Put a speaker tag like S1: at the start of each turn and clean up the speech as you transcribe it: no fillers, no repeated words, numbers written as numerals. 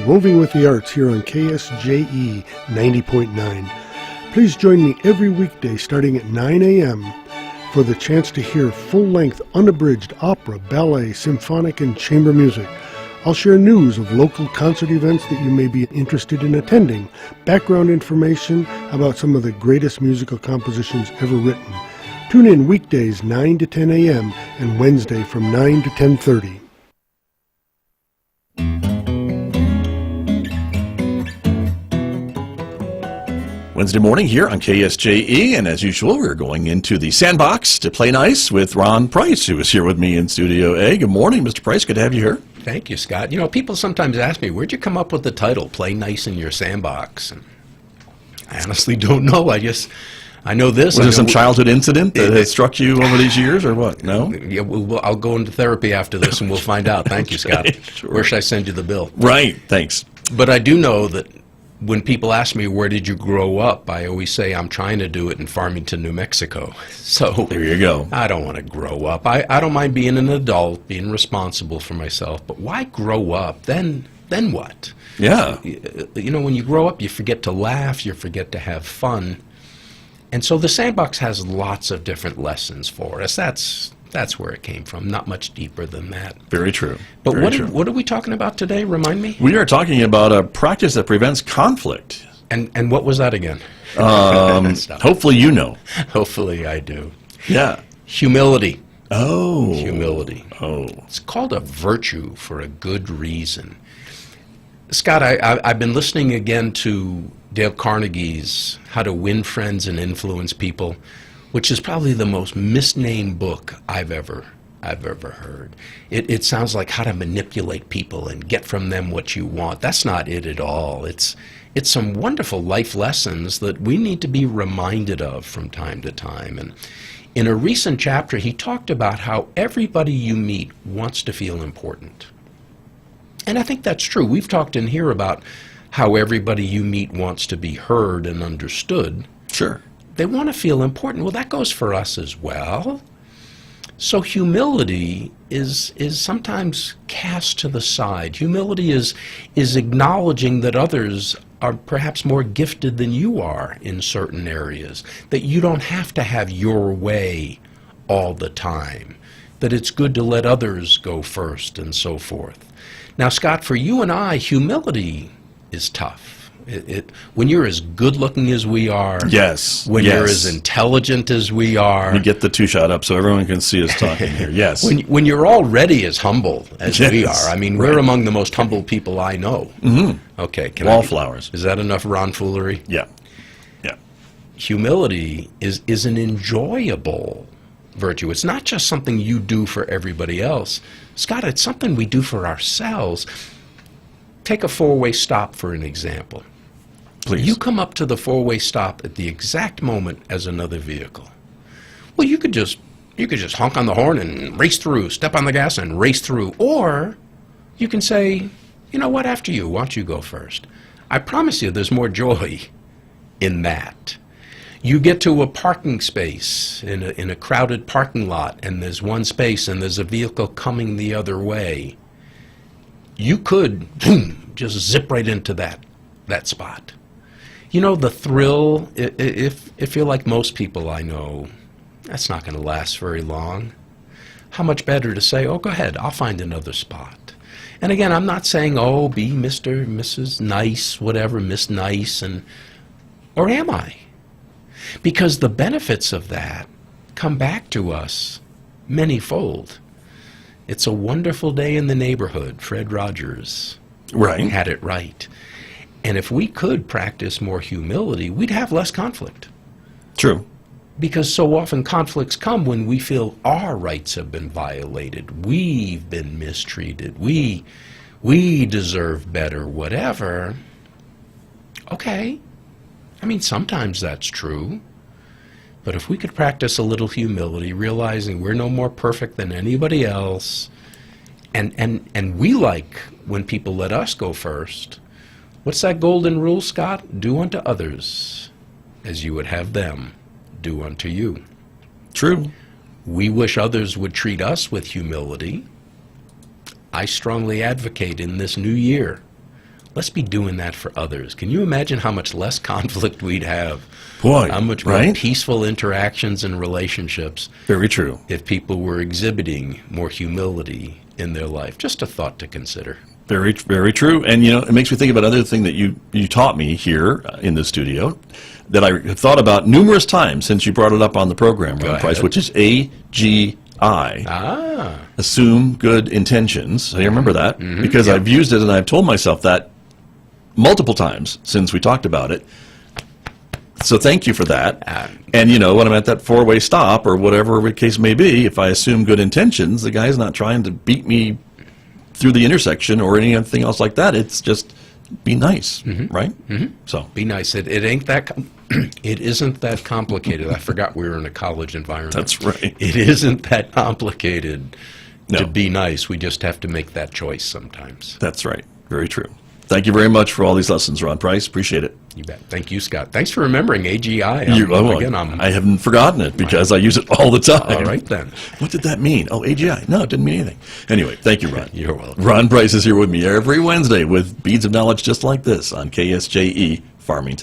S1: Roving with the Arts here on KSJE 90.9. Please join me every weekday starting at 9 a.m. for the chance to hear full-length, unabridged opera, ballet, symphonic, and chamber music. I'll share news of local concert events that you may be interested in attending, background information about some of the greatest musical compositions ever written. Tune in weekdays 9 to 10 a.m. and Wednesday from 9 to 10:30.
S2: Wednesday morning here on KSJE, and as usual, we're going into the Sandbox to play nice with Ron Price, who is here with me in Studio A. Good morning, Mr. Price. Good to have you here.
S3: Thank you, Scott. You know, people sometimes ask me, where'd you come up with the title, Play Nice in Your Sandbox? And I honestly don't know. I know this.
S2: Was there some childhood incident that has struck you over these years, or what? No?
S3: Yeah, I'll go into therapy after this, and we'll find out. Thank you, Scott.
S2: Sure.
S3: Where should I send you the bill?
S2: Right. Thanks.
S3: But I do know that when people ask me, where did you grow up, I always say I'm trying to do it in Farmington, New Mexico. So
S2: there you go.
S3: I don't want to grow up. I don't mind being an adult, being responsible for myself, but why grow up? Then what?
S2: Yeah.
S3: You know, when you grow up, you forget to laugh, you forget to have fun. And so the Sandbox has lots of different lessons for us. That's where it came from, not much deeper than that.
S2: Very true.
S3: But
S2: Very
S3: what are we talking about today? Remind me.
S2: We are talking about a practice that prevents conflict.
S3: And what was that again?
S2: Hopefully you know.
S3: Hopefully I do.
S2: Yeah.
S3: Humility.
S2: Oh.
S3: Humility.
S2: Oh.
S3: It's called a virtue for a good reason. Scott, I've been listening again to Dale Carnegie's How to Win Friends and Influence People, which is probably the most misnamed book I've ever heard. It sounds like how to manipulate people and get from them what you want. That's not it at all. It's some wonderful life lessons that we need to be reminded of from time to time. And in a recent chapter, he talked about how everybody you meet wants to feel important. And I think that's true. We've talked in here about how everybody you meet wants to be heard and understood.
S2: Sure.
S3: They want to feel important. Well, that goes for us as well. So humility is sometimes cast to the side. Humility is acknowledging that others are perhaps more gifted than you are in certain areas, that you don't have to have your way all the time, that it's good to let others go first and so forth. Now, Scott, for you and I, humility is tough. When you're as good-looking as we are,
S2: yes,
S3: when you're as intelligent as we are,
S2: we get the two-shot up so everyone can see us talking here. Yes,
S3: when you're already as humble as
S2: yes,
S3: we are, I mean, we're among the most humble people I know.
S2: Mm-hmm.
S3: Okay,
S2: wallflowers.
S3: Is that enough Ron foolery?
S2: Yeah, yeah.
S3: Humility is an enjoyable virtue. It's not just something you do for everybody else, Scott. It's something we do for ourselves. Take a four-way stop for an example.
S2: Please.
S3: You come up to the four-way stop at the exact moment as another vehicle. Well, you could just honk on the horn and race through, step on the gas and race through. Or you can say, you know what, after you, why don't you go first? I promise you there's more joy in that. You get to a parking space in a crowded parking lot, and there's one space and there's a vehicle coming the other way. You could just zip right into that spot. You know, the thrill, if you're like most people I know, that's not going to last very long. How much better to say, oh, go ahead, I'll find another spot. And again, I'm not saying, oh, be Mr., Mrs. Nice, whatever, Miss Nice, or am I? Because the benefits of that come back to us manyfold. It's a wonderful day in the neighborhood. Fred Rogers had it right. And if we could practice more humility, we'd have less conflict.
S2: True.
S3: Because so often conflicts come when we feel our rights have been violated, we've been mistreated, we deserve better, whatever. Okay. I mean, sometimes that's true. But if we could practice a little humility, realizing we're no more perfect than anybody else, and we like when people let us go first. What's that golden rule, Scott? Do unto others as you would have them do unto you.
S2: True.
S3: We wish others would treat us with humility. I strongly advocate in this new year, let's be doing that for others. Can you imagine how much less conflict we'd have?
S2: Boy,
S3: How much more
S2: right?
S3: peaceful interactions and relationships
S2: Very true.
S3: if people were exhibiting more humility in their life. Just a thought to consider.
S2: Very, very true. And, it makes me think about another thing that you taught me here in the studio that I have thought about numerous times since you brought it up on the program, Ron Price,
S3: ahead.
S2: which is AGI.
S3: Ah,
S2: Assume good intentions. So you remember that? Because I've used it and I've told myself that multiple times since we talked about it. So thank you for that. And, when I'm at that four-way stop or whatever the case may be, if I assume good intentions, the guy's not trying to beat me through the intersection or anything else like that. It's just be nice, right? So
S3: be nice. It ain't that. It isn't that complicated. I forgot we were in a college environment.
S2: that's right.
S3: It isn't that complicated
S2: No.
S3: to be nice. We just have to make that choice sometimes.
S2: That's right. Very true. Thank you very much for all these lessons, Ron Price. Appreciate it.
S3: You bet. Thank you, Scott. Thanks for remembering AGI.
S2: I haven't forgotten it because I use it all the time.
S3: All right, then.
S2: What did that mean? Oh, AGI. No, it didn't mean anything. Anyway, thank you, Ron.
S3: You're welcome.
S2: Ron Price is here with me every Wednesday with beads of knowledge just like this on KSJE Farmington.